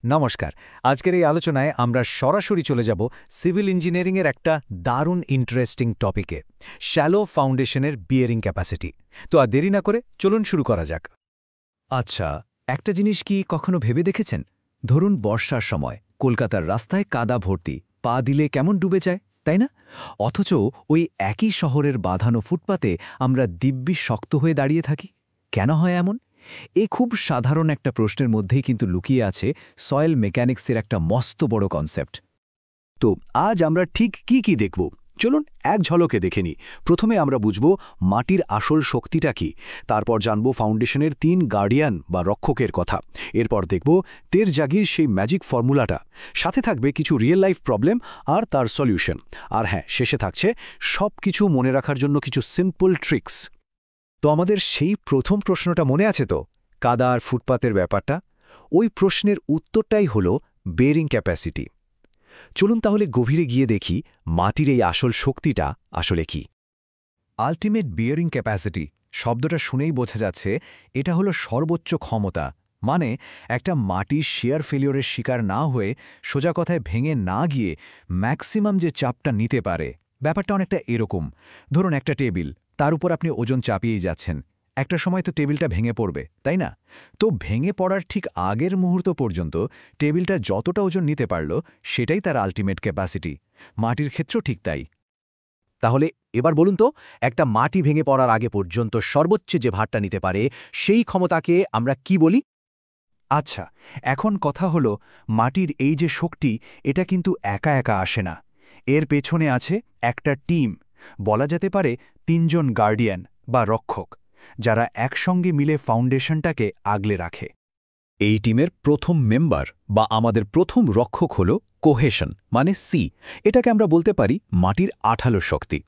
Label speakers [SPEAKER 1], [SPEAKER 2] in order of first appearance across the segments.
[SPEAKER 1] নমস্কার। আজকের এই আলোচনায় আমরা সরাসরি চলে যাব সিভিল ইঞ্জিনিয়ারিংয়ের একটা দারুণ ইন্টারেস্টিং টপিকে, শ্যালো ফাউন্ডেশনের বিয়ারিং ক্যাপাসিটি। তো আর দেরি না করে চলুন শুরু করা যাক।
[SPEAKER 2] আচ্ছা, একটা জিনিস কি কখনো ভেবে দেখেছেন? ধরুন বর্ষার সময় কলকাতার রাস্তায় কাদা ভর্তি, পা দিলে কেমন ডুবে যায়, তাই না? অথচ ওই একই শহরের বাঁধানো ফুটপাতে আমরা দিব্যি শক্ত হয়ে দাঁড়িয়ে থাকি। কেন হয় এমন? এই খুব সাধারণ একটা প্রশ্নের মধ্যেই কিন্তু লুকিয়ে আছে সয়েল মেকানিক্সের একটা মস্ত বড় কনসেপ্ট।
[SPEAKER 3] তো আজ আমরা ঠিক কি দেখব, চলুন এক ঝলকে দেখে নিই। প্রথমে আমরা বুঝব মাটির আসল শক্তিটা কি, তারপর জানব ফাউন্ডেশনের 3 গার্ডিয়ান বা রক্ষকের কথা, এরপর দেখব তেরজাগির সেই ম্যাজিক ফর্মুলাটা, সাথে থাকবে কিছু রিয়েল লাইফ প্রবলেম আর তার সলিউশন, আর হ্যাঁ, শেষে থাকছে সব কিছু মনে রাখার জন্য কিছু সিম্পল ট্রিক্স।
[SPEAKER 1] তো আমাদের সেই প্রথম প্রশ্নটা মনে আছে তো, কাদা আর ফুটপাতের ব্যাপারটা? ওই প্রশ্নের উত্তরটাই হলো বেয়ারিং ক্যাপাসিটি। চলুন তাহলে গভীরে গিয়ে দেখি মাটির এই আসল শক্তিটা আসলে কি। আলটিমেট বিয়ারিং ক্যাপাসিটি শব্দটা শুনেই বোঝা যাচ্ছে এটা হলো সর্বোচ্চ ক্ষমতা, মানে একটা মাটির শিয়ার ফেলিওরের শিকার না হয়ে সোজা কথায় ভেঙে না গিয়ে ম্যাক্সিমাম যে চাপটা নিতে পারে। ব্যাপারটা অনেকটা এরকম, ধরুন একটা টেবিল, তার উপর আপনি ওজন চাপিয়েই যাচ্ছেন, একটা সময় তো টেবিলটা ভেঙে পড়বে, তাই না? তো ভেঙে পড়ার ঠিক আগের মুহূর্ত পর্যন্ত টেবিলটা যতটা ওজন নিতে পারল সেটাই তার আলটিমেট ক্যাপাসিটি। মাটির ক্ষেত্রেও ঠিক তাই।
[SPEAKER 3] তাহলে এবার বলুন তো, একটা মাটি ভেঙে পড়ার আগে পর্যন্ত সর্বোচ্চ যে ভারটা নিতে পারে সেই ক্ষমতাকে আমরা কি বলি?
[SPEAKER 1] আচ্ছা, এখন কথা হলো মাটির এই যে শক্তি, এটা কিন্তু একা একা আসে না। এর পেছনে আছে একটা টিম, বলা যেতে পারে 3 জন গার্ডিয়ান বা রক্ষক, যারা একসঙ্গে মিলে ফাউন্ডেশনটাকে আগলে রাখে।
[SPEAKER 3] এই টিমের প্রথম মেম্বার বা আমাদের প্রথম রক্ষক হল কোহেশন, মানে সি। এটাকে আমরা বলতে পারি মাটির আঠালো শক্তি।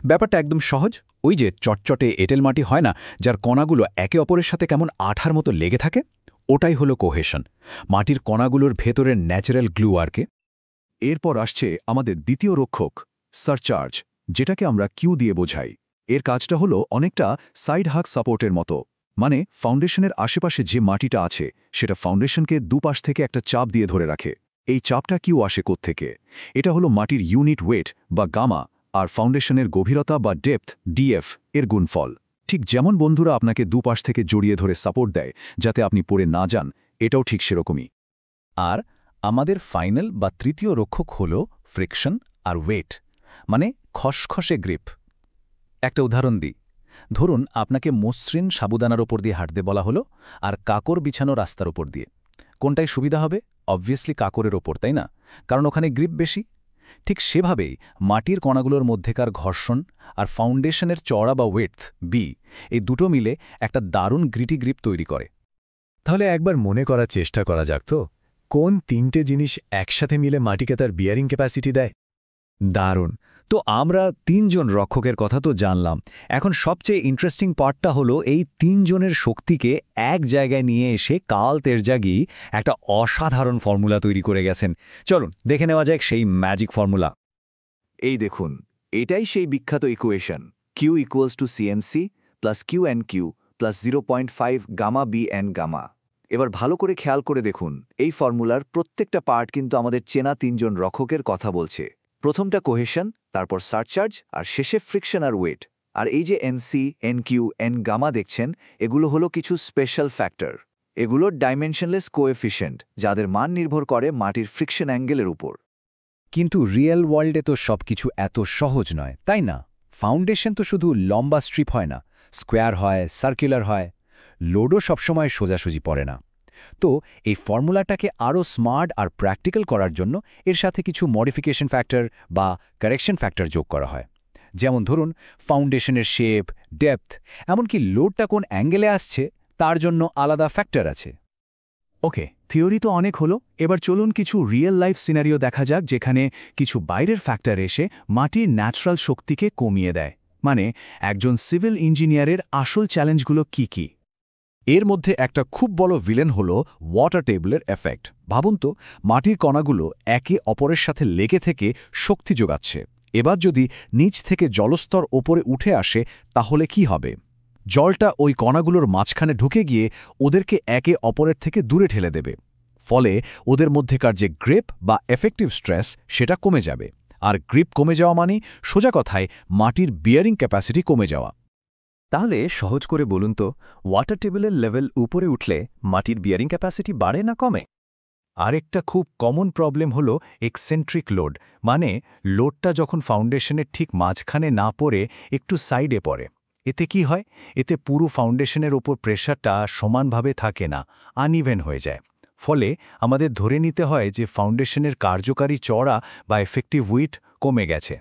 [SPEAKER 3] ব্যাপারটা একদম সহজ। ওই যে চটচটে এঁটেল মাটি হয় না, যার কণাগুলো একে অপরের সাথে কেমন আঠার মতো লেগে থাকে, ওটাই হলো কোহেশন, মাটির কণাগুলোর ভেতরের ন্যাচারাল গ্লু আরকে।
[SPEAKER 4] এরপর আসছে আমাদের দ্বিতীয় রক্ষক, সারচার্জ, যেটাকে আমরা কিউ দিয়ে বোঝাই। এর কাজটা হলো অনেকটা সাইড হাক সাপোর্টের মতো, মানে ফাউন্ডেশনের আশেপাশে যে মাটিটা আছে সেটা ফাউন্ডেশনকে দুপাশ থেকে একটা চাপ দিয়ে ধরে রাখে। এই চাপটা কিউ আসে কোত্থেকে? এটা হলো মাটির ইউনিট ওয়েট বা গামা আর ফাউন্ডেশনের গভীরতা বা ডেপথ ডিএফ এর গুণফল। ঠিক যেমন বন্ধুরা আপনাকে দুপাশ থেকে জড়িয়ে ধরে সাপোর্ট দেয় যাতে আপনি পড়ে না যান, এটাও ঠিক সেরকমই।
[SPEAKER 1] আর আমাদের ফাইনাল বা তৃতীয় রক্ষক হল ফ্রিকশন আর ওয়েট, মানে খসখসে গ্রিপ। একটা উদাহরণ দিই, ধরুন আপনাকে মসৃণ সাবুদানার ওপর দিয়ে হাঁটতে বলা হলো আর কাকর বিছানো রাস্তার ওপর দিয়ে। কোনটাই সুবিধা হবে? অবভিয়াসলি কাকরের ওপর, তাই না? কারণ ওখানে গ্রিপ বেশি। ঠিক সেভাবেই মাটির কণাগুলোর মধ্যেকার ঘর্ষণ আর ফাউন্ডেশনের চওড়া বা ওয়েডথ বি, এই দুটো মিলে একটা দারুণ গ্রিটি গ্রিপ তৈরি করে।
[SPEAKER 2] তাহলে একবার মনে করার চেষ্টা করা যাক তো, কোন 3টে জিনিস একসাথে মিলে মাটিকে তার বিয়ারিং ক্যাপাসিটি দেয়?
[SPEAKER 1] দারুণ। তো আমরা 3 জন রক্ষকের কথা তো জানলাম, এখন সবচেয়ে ইন্টারেস্টিং পার্টটা হলো এই 3 জনের শক্তিকে এক জায়গায় নিয়ে এসে কার্ল তেরজাগি একটা অসাধারণ ফর্মুলা তৈরি করে গেছেন। চলুন দেখে নেওয়া যাক সেই ম্যাজিক ফর্মুলা।
[SPEAKER 5] এই দেখুন, এটাই সেই বিখ্যাত equation, Q equals to CNC plus Q N Q plus 0.5 gamma B N gamma. এবার ভালো করে খেয়াল করে দেখুন, এই ফর্মুলার প্রত্যেকটা পার্ট কিন্তু আমাদের চেনা 3 জন রক্ষকের কথা বলছে। প্রথমটা কোহেশন, তারপর সারচার্জ, আর শেষে ফ্রিকশন আর ওয়েট। আর এই যে এনসি, এনকিউ, এন গামা দেখছেন, এগুলো হলো কিছু স্পেশাল ফ্যাক্টর। এগুলোর ডাইমেনশনলেস কোএফিশিয়েন্ট, যাদের মান নির্ভর করে মাটির ফ্রিকশন অ্যাঙ্গেলের উপর।
[SPEAKER 1] কিন্তু রিয়েল ওয়ার্ল্ডে তো সবকিছু এত সহজ নয়, তাই না? ফাউন্ডেশন তো শুধু লম্বা স্ট্রিপ হয় না, স্কোয়ার হয়, সার্কুলার হয়। লোডও সবসময় সোজাসুজি পড়ে না। তো এই ফর্মুলাটাকে আরও স্মার্ট আর প্র্যাকটিক্যাল করার জন্য এর সাথে কিছু মডিফিকেশন ফ্যাক্টর বা কারেকশন ফ্যাক্টর যোগ করা হয়। যেমন ধরুন ফাউন্ডেশনের শেপ, ডেপথ, এমনকি লোডটা কোন অ্যাঙ্গেলে আসছে তার জন্য আলাদা ফ্যাক্টর আছে।
[SPEAKER 4] ওকে, থিওরি তো অনেক হলো, এবার চলুন কিছু রিয়েল লাইফ সিনারিও দেখা যাক যেখানে কিছু বাইরের ফ্যাক্টর এসে মাটির ন্যাচারাল শক্তিকে কমিয়ে দেয়। মানে একজন সিভিল ইঞ্জিনিয়ারের আসল চ্যালেঞ্জগুলো কি কি?
[SPEAKER 3] এর মধ্যে একটা খুব বড় ভিলেন হল ওয়াটার টেবলের এফেক্ট। ভাবুন তো, মাটির কণাগুলো একে অপরের সাথে লেগে থেকে শক্তি যোগাচ্ছে। এবার যদি নিচ থেকে জলস্তর ওপরে উঠে আসে তাহলে কি হবে? জলটা ওই কণাগুলোর মাঝখানে ঢুকে গিয়ে ওদেরকে একে অপরের থেকে দূরে ঠেলে দেবে।
[SPEAKER 4] ফলে ওদের মধ্যেকার যে গ্রিপ বা এফেক্টিভ স্ট্রেস সেটা কমে যাবে। আর গ্রিপ কমে যাওয়া মানে সোজা কথায় মাটির বিয়ারিং ক্যাপাসিটি কমে যাওয়া।
[SPEAKER 2] তাহলে সহজ করে বলুন তো, ওয়াটার টেবিলের লেভেল উপরে উঠলে মাটির বিয়ারিং ক্যাপাসিটি বাড়ে না কমে?
[SPEAKER 4] আরেকটা খুব কমন প্রবলেম হলো এক্সেন্ট্রিক লোড, মানে লোডটা যখন ফাউন্ডেশনের ঠিক মাঝখানে না পড়ে একটু সাইডে পড়ে। এতে কি হয়? এতে পুরো ফাউন্ডেশনের ওপর প্রেশারটা সমানভাবে থাকে না, আনইভেন হয়ে যায়। ফলে আমাদের ধরে নিতে হয় যে ফাউন্ডেশনের কার্যকারী চড়া বা এফেক্টিভ উইট কমে গেছে।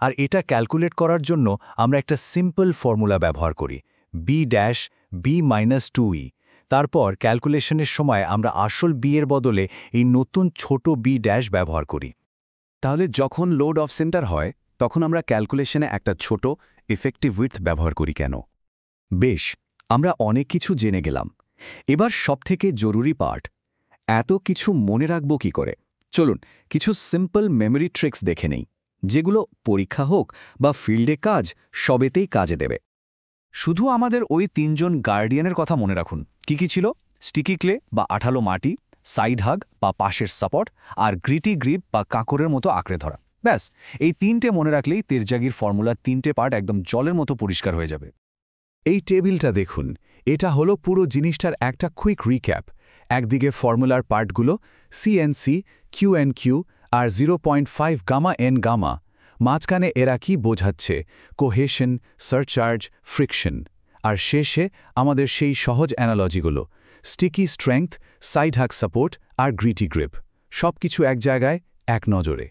[SPEAKER 4] আর এটা ক্যালকুলেট করার জন্য আমরা একটা সিম্পল ফর্মুলা ব্যবহার করি, B-B-2E। তারপর ক্যালকুলেশনের সময় আমরা আসল বি এর বদলে এই নতুন ছোট বি ড্যাশ ব্যবহার করি।
[SPEAKER 3] তাহলে যখন লোড অফ সেন্টার হয় তখন আমরা ক্যালকুলেশনে একটা ছোট ইফেক্টিভ উইথ ব্যবহার করি কেন?
[SPEAKER 2] বেশ, আমরা অনেক কিছু জেনে গেলাম। এবার সবথেকে জরুরি পার্ট, এত কিছু মনে রাখব কি করে? চলুন কিছু সিম্পল মেমরি ট্রিক্স দেখে নেই, যেগুলো পরীক্ষা হোক বা ফিল্ডে কাজ, সবেতেই কাজে দেবে। শুধু আমাদের ওই 3 জন গার্ডিয়ানের কথা মনে রাখুন। কি ছিল? স্টিকি ক্লে বা আঠালো মাটি, সাইড হাগ বা পাশের সাপোর্ট, আর গ্রিটি গ্রিপ বা কাঁকরের মতো আঁকড়ে ধরা। ব্যাস, এই 3টে মনে রাখলেই তেরজাগির ফর্মুলার 3টে পার্ট একদম জলের মতো পরিষ্কার হয়ে যাবে।
[SPEAKER 4] এই টেবিলটা দেখুন, এটা হলো পুরো জিনিসটার একটা কুইক রিক্যাপ। একদিকে ফর্মুলার পার্টগুলো সিএনসি, কিউএনকিউ আর 0.5 গামা এন গামা। মাঝখানে এরা কি বোঝাচ্ছে? Cohesion, surcharge, friction. আর শেষে আমাদের সেই সহজ অ্যানালজিগুলো, স্টিকি স্ট্রেংথ, সাইড হাক সাপোর্ট আর গ্রিটি গ্রিপ। সব কিছু এক জায়গায়, এক নজরে।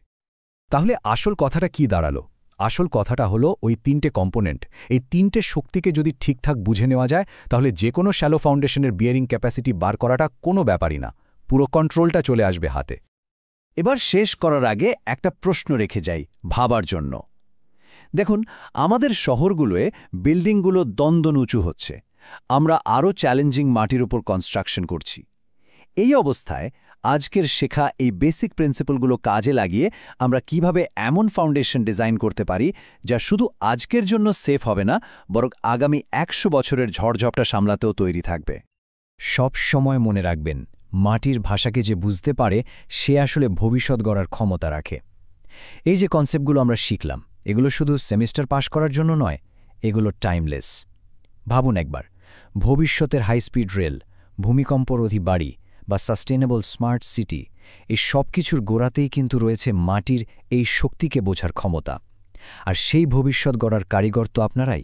[SPEAKER 1] তাহলে আসল কথাটা কি দাঁড়ালো? আসল কথাটা হলো ওই 3টে কম্পোনেন্ট। এই 3টে শক্তিকে যদি ঠিকঠাক বুঝে নেওয়া যায়, তাহলে যে কোনো শ্যালো ফাউন্ডেশনের বিয়ারিং ক্যাপাসিটি বার করাটা কোনো ব্যাপারই না, পুরো কন্ট্রোলটা চলে আসবে হাতে।
[SPEAKER 3] এবার শেষ করার আগে একটা প্রশ্ন রেখে যাই ভাবার জন্য। দেখুন, আমাদের শহরগুলোয় বিল্ডিংগুলো দ্বন্দ্ব উঁচু হচ্ছে, আমরা আরও চ্যালেঞ্জিং মাটির উপর কনস্ট্রাকশন করছি। এই অবস্থায় আজকের শেখা এই বেসিক প্রিন্সিপালগুলো কাজে লাগিয়ে আমরা কিভাবে এমন ফাউন্ডেশন ডিজাইন করতে পারি যা শুধু আজকের জন্য সেফ হবে না, বরং আগামী 100 বছরের ঝড়ঝাপটা সামলাতেও তৈরি থাকবে।
[SPEAKER 2] সব সময় মনে রাখবেন, মাটির ভাষাকে যে বুঝতে পারে সে আসলে ভবিষ্যৎ গড়ার ক্ষমতা রাখে। এই যে কনসেপ্টগুলো আমরা শিখলাম, এগুলো শুধু সেমিস্টার পাশ করার জন্য নয়, এগুলো টাইমলেস। ভাবুন একবার, ভবিষ্যতের হাই স্পিড রেল, ভূমিকম্পরোধী বাড়ি বা সাস্টেনেবল স্মার্ট সিটি, এই সব কিছুর গোড়াতেই কিন্তু রয়েছে মাটির এই শক্তিকে বোঝার ক্ষমতা। আর সেই ভবিষ্যৎ গড়ার কারিগর তো আপনারাই।